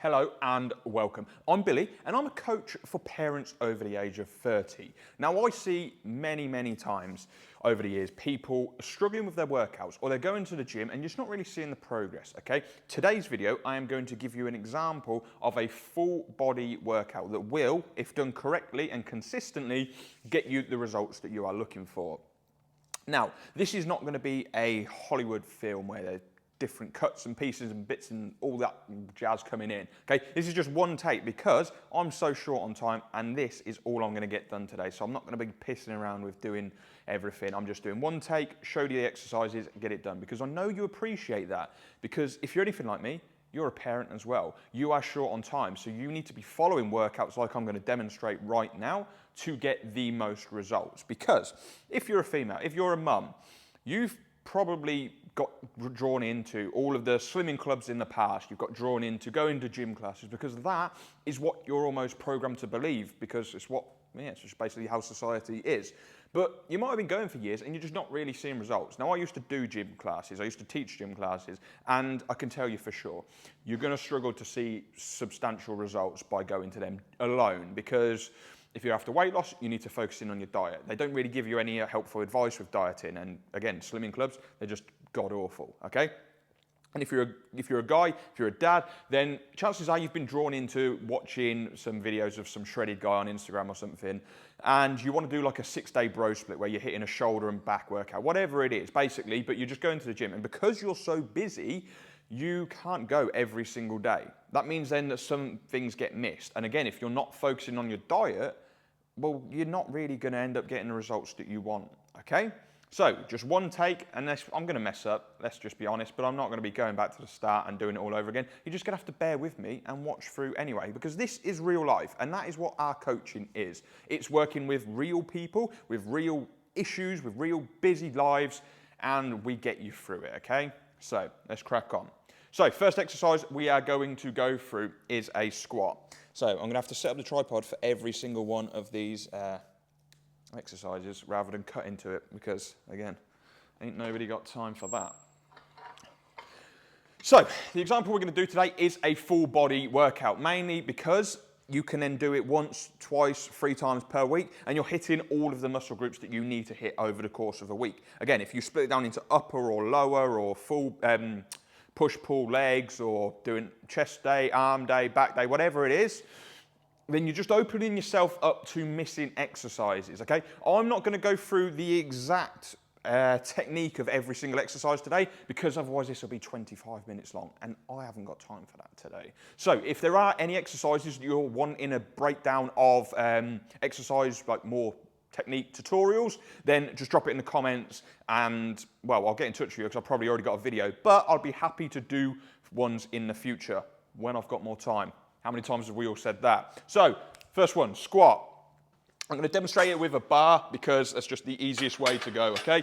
Hello and welcome. I'm Billy and I'm a coach for parents over the age of 30. Now I see many times over the years people struggling with their workouts, or they're going to the gym and you're just not really seeing the progress, okay? Today's video I am going to give you an example of a full body workout that will, if done correctly and consistently, get you the results that you are looking for. Now, this is not going to be a Hollywood film where there's different cuts and pieces and bits and all that jazz coming in. Okay, this is just one take because I'm so short on time and this is all I'm going to get done today. So I'm not going to be pissing around with doing everything. I'm just doing one take, show you the exercises, get it done, because I know you appreciate that. Because if you're anything like me, you're a parent as well. You are short on time, so you need to be following workouts like I'm going to demonstrate right now to get the most results. Because if you're a female, if you're a mum, you've probably got drawn into all of the slimming clubs in the past. You've got drawn into going to gym classes because that is what you're almost programmed to believe, because it's what, it's just basically how society is. But you might have been going for years and you're just not really seeing results. Now, I used to do gym classes, I used to teach gym classes, and I can tell you for sure, you're going to struggle to see substantial results by going to them alone, because if you're after weight loss, you need to focus in on your diet. They don't really give you any helpful advice with dieting, and again, slimming clubs, they're just god-awful, okay? And if you're a guy, if you're a dad, then chances are you've been drawn into watching some videos of some shredded guy on Instagram or something, and you want to do like a 6-day bro split where you're hitting a shoulder and back workout, whatever it is, basically, but you're just going to the gym. And because you're so busy, you can't go every single day. That means then that some things get missed. And again, if you're not focusing on your diet, well, you're not really going to end up getting the results that you want, okay? So, just one take, and I'm going to mess up, let's just be honest, but I'm not going to be going back to the start and doing it all over again. You're just going to have to bear with me and watch through anyway, because this is real life, and that is what our coaching is. It's working with real people, with real issues, with real busy lives, and we get you through it, okay? So, let's crack on. So, first exercise we are going to go through is a squat. So, I'm going to have to set up the tripod for every single one of these exercises rather than cut into it, because again, ain't nobody got time for that. So the example we're going to do today is a full body workout, mainly because you can then do it once, twice, 3 times per week, and you're hitting all of the muscle groups that you need to hit over the course of a week. Again, if you split it down into upper or lower or full push-pull legs, or doing chest day, arm day, back day, whatever it is, then you're just opening yourself up to missing exercises, okay? I'm not going to go through the exact technique of every single exercise today, because otherwise this will be 25 minutes long, and I haven't got time for that today. So if there are any exercises that you're wanting a breakdown of exercise, like more technique tutorials, then just drop it in the comments and, well, I'll get in touch with you because I've probably already got a video, but I'll be happy to do ones in the future when I've got more time. How many times have we all said that? So, first one, squat. I'm going to demonstrate it with a bar because that's just the easiest way to go, okay?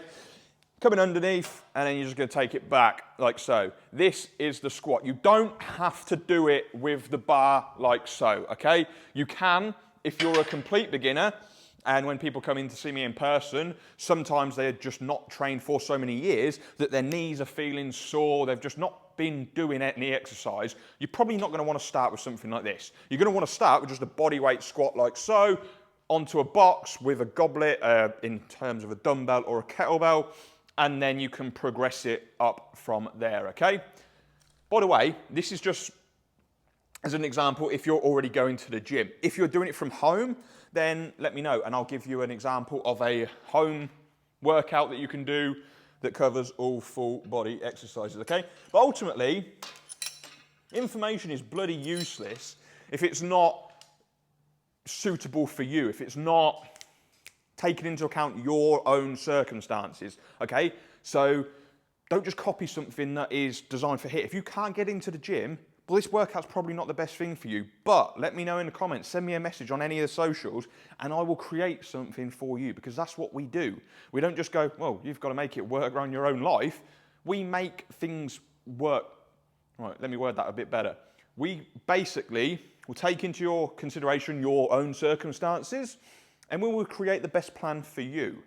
Coming underneath, and then you're just going to take it back, like so. This is the squat. You don't have to do it with the bar like so, okay? You can if you're a complete beginner, and when people come in to see me in person, sometimes they're just not trained for so many years that their knees are feeling sore, they've just not been doing any exercise. You're probably not going to want to start with something like this. You're going to want to start with just a bodyweight squat like so, onto a box with a goblet in terms of a dumbbell or a kettlebell, and then you can progress it up from there, okay? By the way, this is just as an example if you're already going to the gym. If you're doing it from home, then let me know and I'll give you an example of a home workout that you can do that covers all full body exercises, okay? But ultimately, information is bloody useless if it's not suitable for you, if it's not taking into account your own circumstances, okay? So don't just copy something that is designed for HIIT. If you can't get into the gym, well, this workout's probably not the best thing for you, but let me know in the comments, send me a message on any of the socials, and I will create something for you, because that's what we do. We don't just go, well, you've got to make it work around your own life. We make things work. Right, let me word that a bit better. We basically will take into your consideration your own circumstances, and we will create the best plan for you.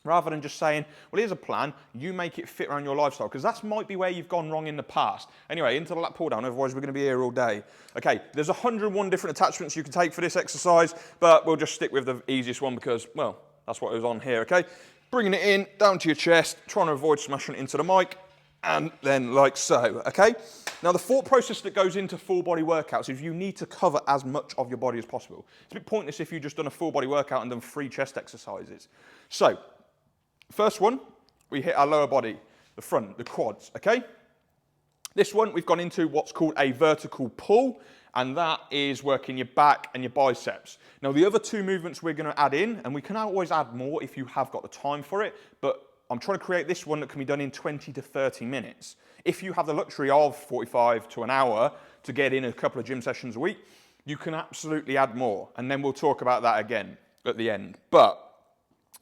Rather than just saying, well, here's a plan, you make it fit around your lifestyle, because that might be where you've gone wrong in the past. Anyway, into the lat pull down, otherwise we're going to be here all day. Okay, there's 101 different attachments you can take for this exercise, but we'll just stick with the easiest one because, well, that's what it was on here, okay? Bringing it in, down to your chest, trying to avoid smashing it into the mic, and then like so, okay? Now the thought process that goes into full body workouts is you need to cover as much of your body as possible. It's a bit pointless if you've just done a full body workout and done 3 chest exercises. So, first one, we hit our lower body, the front, the quads, okay? This one, we've gone into what's called a vertical pull, and that is working your back and your biceps. Now, the other 2 movements we're going to add in, and we can always add more if you have got the time for it, but I'm trying to create this one that can be done in 20 to 30 minutes. If you have the luxury of 45 to an hour to get in a couple of gym sessions a week, you can absolutely add more, and then we'll talk about that again at the end. But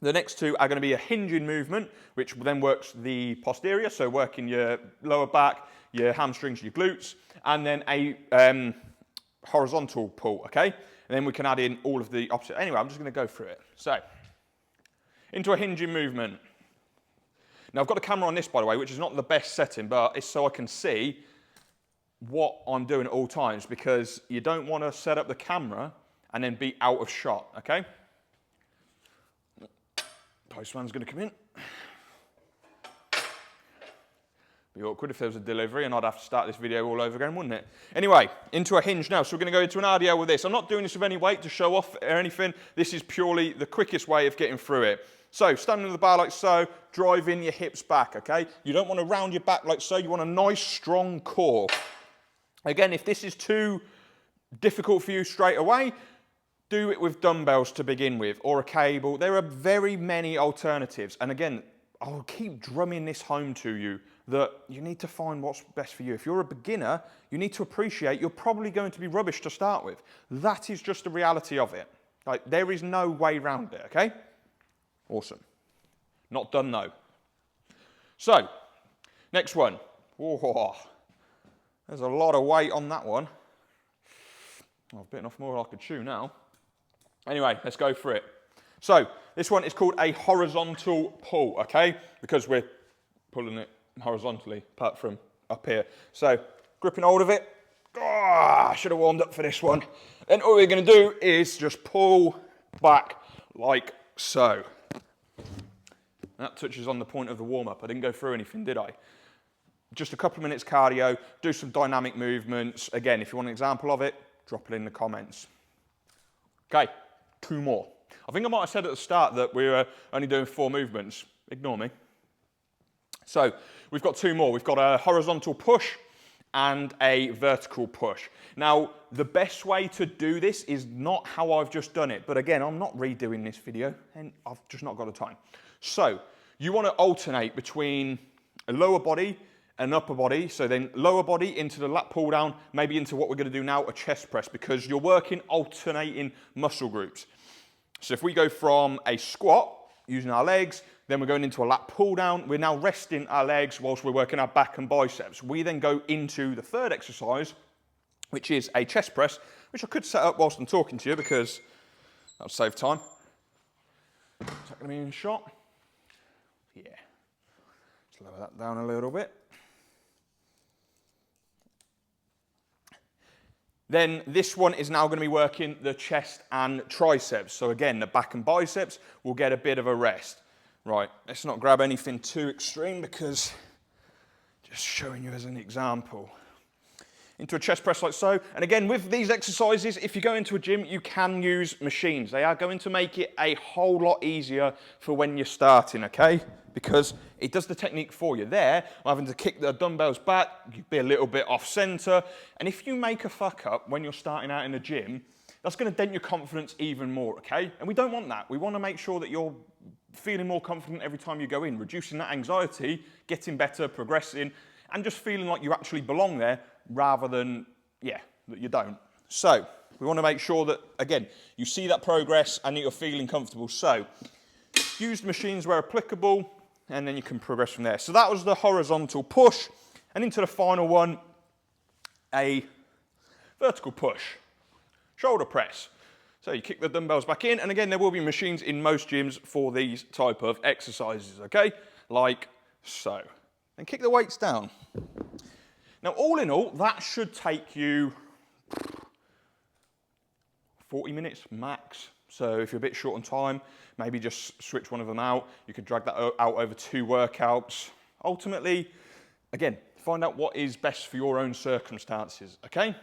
the next 2 are going to be a hinging movement, which then works the posterior, so working your lower back, your hamstrings, your glutes, and then a horizontal pull, okay? And then we can add in all of the opposite. Anyway, I'm just going to go through it. So, into a hinging movement. Now, I've got the camera on this, by the way, which is not the best setting, but it's so I can see what I'm doing at all times, because you don't want to set up the camera and then be out of shot, okay? Postman's going to come in. Be awkward if there was a delivery and I'd have to start this video all over again, wouldn't it? Anyway, into a hinge now. So we're going to go into an RDL with this. I'm not doing this with any weight to show off or anything. This is purely the quickest way of getting through it. So, standing on the bar like so, driving your hips back, okay? You don't want to round your back like so. You want a nice, strong core. Again, if this is too difficult for you straight away, do it with dumbbells to begin with, or a cable. There are very many alternatives. And again, I'll keep drumming this home to you that you need to find what's best for you. If you're a beginner, you need to appreciate you're probably going to be rubbish to start with. That is just the reality of it. Like, there is no way around it, okay? Awesome. Not done though. So, next one. Whoa, there's a lot of weight on that one. I've bitten off more than I could chew now. Anyway, let's go for it. So, this one is called a horizontal pull, okay? Because we're pulling it horizontally, apart from up here. So, gripping hold of it. Oh, I should have warmed up for this one. Then all we're going to do is just pull back like so. That touches on the point of the warm-up. I didn't go through anything, did I? Just a couple of minutes cardio, do some dynamic movements. Again, if you want an example of it, drop it in the comments. Okay, 2 more. I think I might have said at the start that we were only doing 4 movements. Ignore me. So, we've got 2 more. We've got a horizontal push and a vertical push. Now, the best way to do this is not how I've just done it. But again, I'm not redoing this video, and I've just not got the time. So, you want to alternate between a lower body and upper body. So then lower body into the lat pull down, maybe into what we're going to do now, a chest press, because you're working alternating muscle groups. So if we go from a squat, using our legs, then we're going into a lat pull down. We're now resting our legs whilst we're working our back and biceps. We then go into the third exercise, which is a chest press, which I could set up whilst I'm talking to you because that'll save time. Is that going to be in shot? Yeah. Let's lower that down a little bit. Then this one is now going to be working the chest and triceps. So again, the back and biceps will get a bit of a rest. Right, let's not grab anything too extreme because just showing you as an example. Into a chest press like so. And again, with these exercises, if you go into a gym, you can use machines. They are going to make it a whole lot easier for when you're starting, okay? Because it does the technique for you. There, I'm having to kick the dumbbells back, you'd be a little bit off center. And if you make a fuck up when you're starting out in the gym, that's going to dent your confidence even more, okay? And we don't want that. We want to make sure that you're feeling more confident every time you go in, reducing that anxiety, getting better, progressing, and just feeling like you actually belong there rather than, yeah, that you don't. So, we want to make sure that, again, you see that progress and that you're feeling comfortable. So, use the machines where applicable, and then you can progress from there. So that was the horizontal push, and into the final one, a vertical push. Shoulder press. So you kick the dumbbells back in, and again, there will be machines in most gyms for these type of exercises, okay? Like so. And kick the weights down. Now, all in all, that should take you 40 minutes max. So if you're a bit short on time, maybe just switch one of them out. You could drag that out over 2 workouts. Ultimately, again, find out what is best for your own circumstances, okay?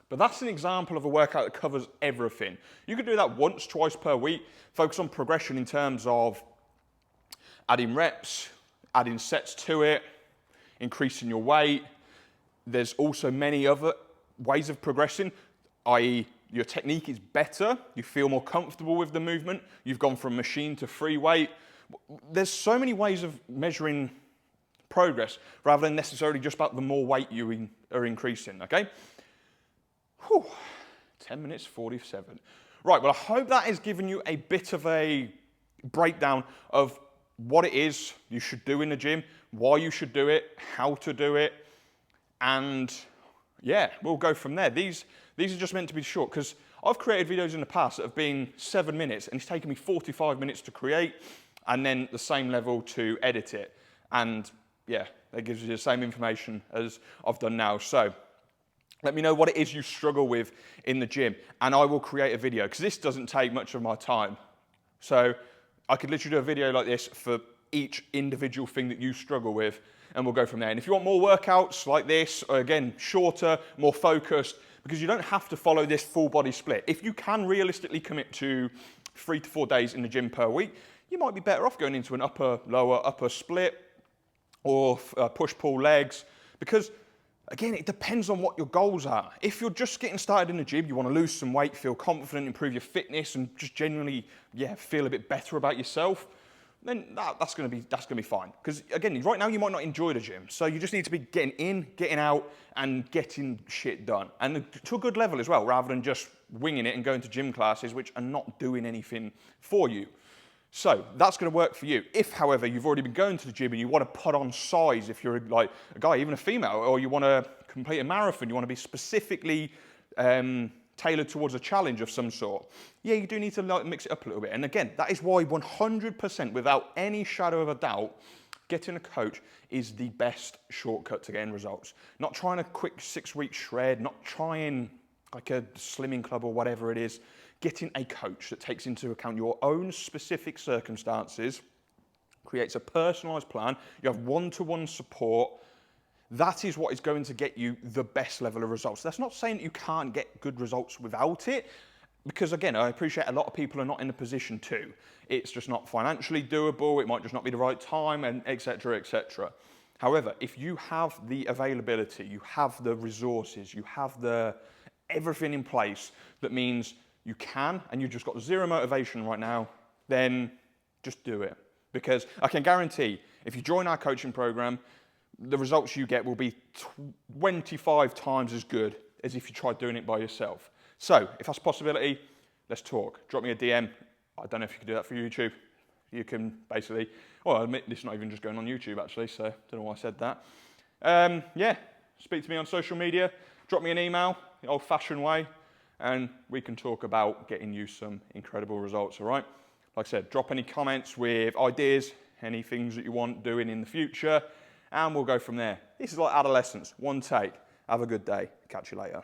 But that's an example of a workout that covers everything. You could do that once, twice per week. Focus on progression in terms of adding reps, adding sets to it, increasing your weight. There's also many other ways of progressing, i.e. your technique is better, you feel more comfortable with the movement, you've gone from machine to free weight. There's so many ways of measuring progress rather than necessarily just about the more weight you are increasing, okay? Whew, 10 minutes 47. Right, well, I hope that has given you a bit of a breakdown of what it is you should do in the gym, why you should do it, how to do it, and yeah, we'll go from there. These are just meant to be short because I've created videos in the past that have been 7 minutes and it's taken me 45 minutes to create and then the same level to edit it. And yeah, that gives you the same information as I've done now. So let me know what it is you struggle with in the gym and I will create a video because this doesn't take much of my time. So I could literally do a video like this for each individual thing that you struggle with and we'll go from there. And if you want more workouts like this, or again, shorter, more focused, because you don't have to follow this full body split. If you can realistically commit to 3 to 4 days in the gym per week, you might be better off going into an upper, lower, upper split or push-pull legs because again, it depends on what your goals are. If you're just getting started in the gym, you want to lose some weight, feel confident, improve your fitness, and just genuinely, feel a bit better about yourself, then that's going to be fine. Because again, right now you might not enjoy the gym, so you just need to be getting in, getting out, and getting shit done, and to a good level as well, rather than just winging it and going to gym classes which are not doing anything for you. So that's going to work for you. If, however, you've already been going to the gym and you want to put on size, if you're like a guy, even a female, or you want to complete a marathon, you want to be specifically tailored towards a challenge of some sort, yeah, you do need to mix it up a little bit. And again, that is why 100%, without any shadow of a doubt, getting a coach is the best shortcut to getting results. Not trying a quick 6-week shred, not trying like a slimming club or whatever it is. Getting a coach that takes into account your own specific circumstances, creates a personalised plan, you have one-to-one support, that is what is going to get you the best level of results. That's not saying that you can't get good results without it, because again, I appreciate a lot of people are not in a position to. It's just not financially doable, it might just not be the right time, and etc., etc. However, if you have the availability, you have the resources, you have everything in place, that means you can, and you've just got zero motivation right now, then just do it. Because I can guarantee, if you join our coaching program, the results you get will be 25 times as good as if you tried doing it by yourself. So, if that's a possibility, let's talk. Drop me a DM. I don't know if you can do that for YouTube. You can basically, well, I admit this is not even just going on YouTube actually, so I don't know why I said that. Yeah, speak to me on social media, drop me an email, the old-fashioned way, and we can talk about getting you some incredible results, all right? Like I said, drop any comments with ideas, any things that you want doing in the future, and we'll go from there. This is like adolescence, one take. Have a good day. Catch you later.